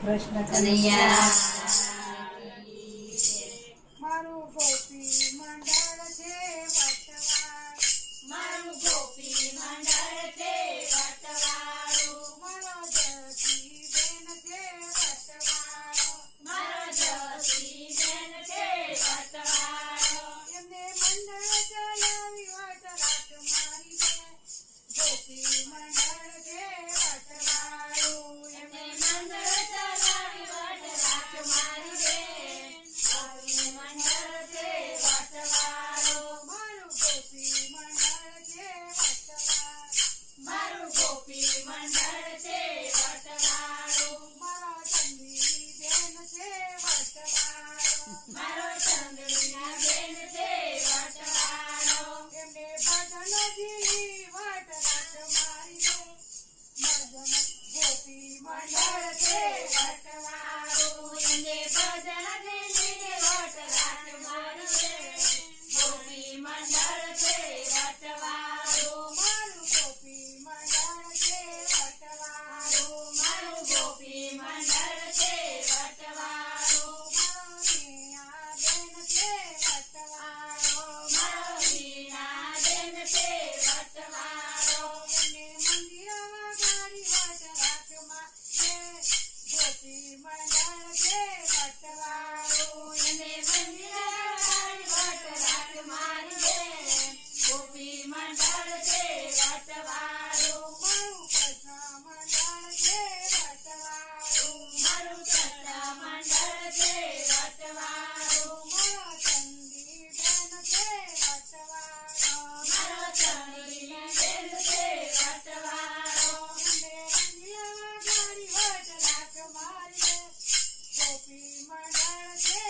કૃષ્ણ કનૈયા મારું ગોપી મંડળ છે વટવાળ, મારું ગોપી મંડળ છે વટવાળું, મારો જતી બેન છે વટવાળો, મારો જતી બેન છે વટવાળો, એમને મંડળ ચલાવી વટ રાત મારી છે ગોપી મંડળ છે વટવાળું, એમને મંડળ ચલાવી વટ રાત મારી દે, ગોપી મંડળ છે વટવાળો, મારું ગોપી મંડળ છે વટવાળ, મારું ગોપી મંડળ છે વટવાળું, મારો ચંદી બેન છે વટવાળો, મારો ચંદ્રના બેન છે વટવાળો, એમને ભજનજી વટ રાત મારી છે ગોપી મંડળ છે વટવાળું, એમને ભજન દેને વટ રાત મારી દે, ગોપી મંડળ છે વટવાળું, મારું ગોપી મંડળ છે વટવાળો, મારું ગોપી મંડળ છે વટવાળું, મારો મીણા બેન છે વટવાળો, મારો વીણા બેન છે વટવાળો, એમને મંદિરમાં ગાડી વટ રાખમાં છે ગોપી મંડળ છે વટવાળો, એને મંદિર વટ રાત મારી દે, ગોપી મંડળ છે વટવાળું, મારું કૃષ્ણ મંડળ છે વટવાળો, મારું ચંદ્ર મંડળ છે વટવાળું, મારો ચંદી બેન છે વટવાળો, મારો ચંદ્રની બેન છે વટવાળો, એમને મંદિરમાં ગાડી વટ રાખ મારી ગોપી મંડળ છે